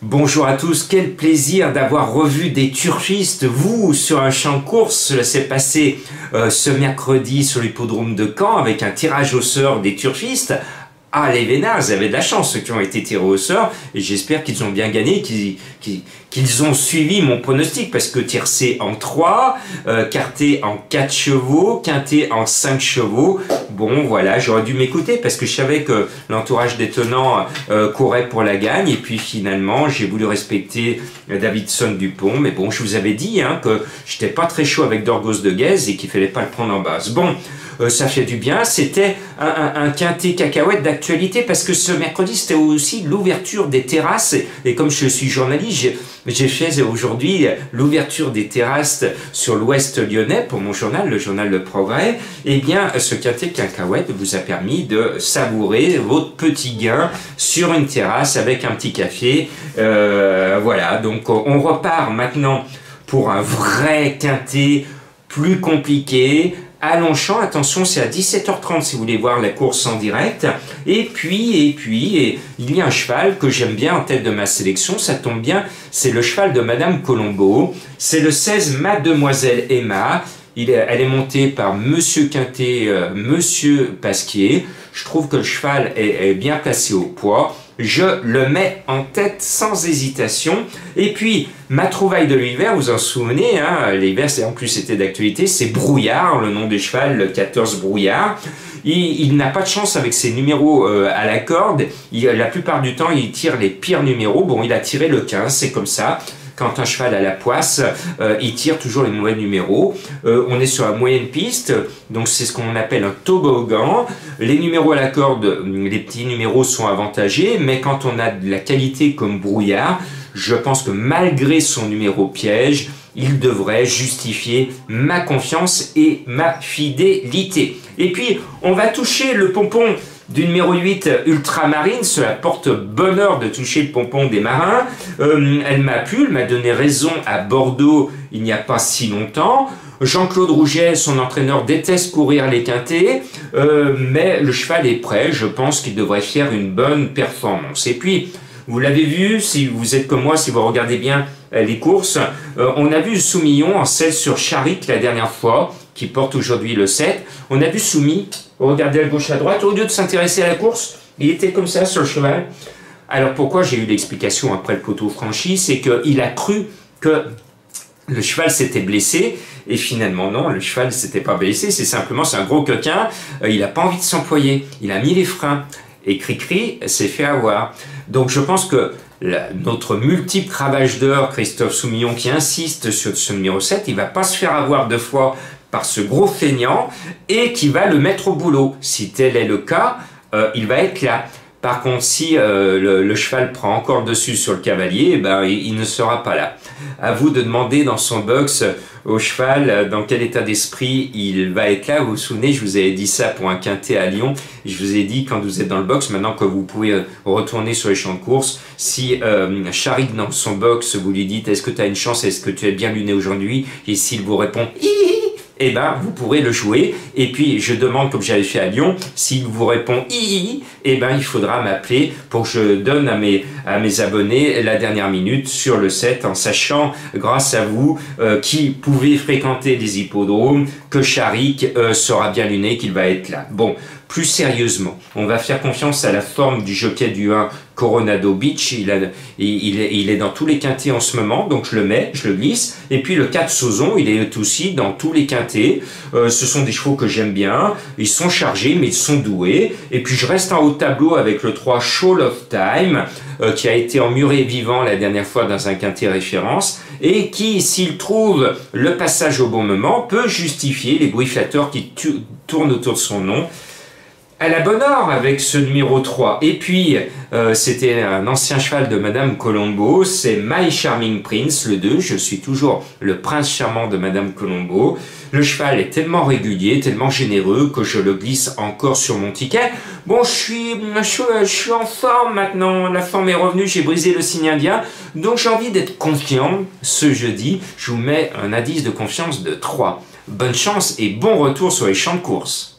Bonjour à tous, quel plaisir d'avoir revu des turfistes, vous, sur un champ de course. Cela s'est passé ce mercredi sur l'hippodrome de Caen avec un tirage au sort des turfistes. Ah, les vénards, ils avaient de la chance, ceux qui ont été tirés au sort, et j'espère qu'ils ont bien gagné, qu'ils ont suivi mon pronostic, parce que tiercé en 3, quarté en 4 chevaux, quinté en 5 chevaux, bon voilà, j'aurais dû m'écouter, parce que je savais que l'entourage des tenants courait pour la gagne, et puis finalement, j'ai voulu respecter Davidson Dupont, mais bon, je vous avais dit que j'étais pas très chaud avec Dorgos de Guèze, et qu'il fallait pas le prendre en base. Bon, ça fait du bien, c'était un quintet cacahuète d'actualité parce que ce mercredi c'était aussi l'ouverture des terrasses et comme je suis journaliste, j'ai fait aujourd'hui l'ouverture des terrasses sur l'ouest lyonnais pour mon journal, le journal Le Progrès. Et bien ce quintet cacahuète vous a permis de savourer votre petit gain sur une terrasse avec un petit café. Voilà, donc on repart maintenant pour un vrai quintet plus compliqué. À Longchamp, attention, c'est à 17h30 si vous voulez voir la course en direct. Et puis, il y a un cheval que j'aime bien en tête de ma sélection, ça tombe bien, c'est le cheval de Madame Colombo. C'est le 16 Mademoiselle Emma. Elle est montée par Monsieur Quintet, Monsieur Pasquier. Je trouve que le cheval est bien placé au poids. Je le mets en tête sans hésitation. Et puis, ma trouvaille de l'hiver, vous en souvenez, l'hiver, en plus c'était d'actualité, c'est Brouillard, le nom du cheval, le 14 Brouillard. Il n'a pas de chance avec ses numéros à la corde. La plupart du temps, il tire les pires numéros. Bon, il a tiré le 15, c'est comme ça. Quand un cheval a la poisse, il tire toujours les mauvais numéros. On est sur la moyenne piste, donc c'est ce qu'on appelle un toboggan. Les numéros à la corde, les petits numéros sont avantagés, mais quand on a de la qualité comme Brouillard, je pense que malgré son numéro piège, il devrait justifier ma confiance et ma fidélité. Et puis, on va toucher le pompon du numéro 8 Ultramarine, cela porte bonheur de toucher le pompon des marins. Elle m'a plu, elle m'a donné raison à Bordeaux il n'y a pas si longtemps. Jean-Claude Rouget, son entraîneur, déteste courir les quintés, mais le cheval est prêt, je pense qu'il devrait faire une bonne performance. Et puis, vous l'avez vu, si vous êtes comme moi, si vous regardez bien les courses, on a vu Soumillon en 16 sur Charic la dernière fois, qui porte aujourd'hui le 7. On a vu Soumi, regardez à gauche à droite, au lieu de s'intéresser à la course, il était comme ça sur le cheval. Alors pourquoi j'ai eu l'explication après le poteau franchi, c'est qu'il a cru que le cheval s'était blessé, et finalement non, le cheval ne s'était pas blessé, c'est un gros coquin, il n'a pas envie de s'employer, il a mis les freins, et Cricri s'est fait avoir. Donc je pense que notre multiple cravache d'heure, Christophe Soumillon, qui insiste sur ce numéro 7, il ne va pas se faire avoir deux fois par ce gros feignant et qui va le mettre au boulot. Si tel est le cas, il va être là. Par contre, si le cheval prend encore dessus sur le cavalier, il ne sera pas là. À vous de demander dans son box au cheval dans quel état d'esprit il va être là. Vous vous souvenez, je vous avais dit ça pour un quintet à Lyon. Je vous ai dit, quand vous êtes dans le box, maintenant que vous pouvez retourner sur les champs de course, si Charic dans son box, vous lui dites « Est-ce que tu as une chance? Est-ce que tu es bien luné aujourd'hui ?» Et s'il vous répond « eh ben, vous pourrez le jouer. Et puis, je demande, comme j'avais fait à Lyon, s'il vous répond i, eh ben, il faudra m'appeler pour que je donne à mes abonnés la dernière minute sur le 7, en sachant, grâce à vous, qui pouvez fréquenter les hippodromes, que Charic sera bien luné, qu'il va être là. Bon, plus sérieusement, on va faire confiance à la forme du jockey du 1, Coronado Beach. Il est dans tous les quintets en ce moment, donc je le mets, je le glisse. Et puis le 4 Sauzon, il est aussi dans tous les quintets. Ce sont des chevaux que j'aime bien. Ils sont chargés, mais ils sont doués. Et puis je reste en haut de tableau avec le 3 Show of Time, qui a été emmuré vivant la dernière fois dans un quintet référence, et qui, s'il trouve le passage au bon moment, peut justifier les bruits flatteurs qui tournent autour de son nom. À la bonne heure avec ce numéro 3. Et puis, c'était un ancien cheval de Madame Colombo, c'est My Charming Prince, le 2. Je suis toujours le prince charmant de Madame Colombo. Le cheval est tellement régulier, tellement généreux que je le glisse encore sur mon ticket. Bon, je suis en forme maintenant, la forme est revenue, j'ai brisé le signe indien. Donc j'ai envie d'être confiant ce jeudi. Je vous mets un indice de confiance de 3. Bonne chance et bon retour sur les champs de course.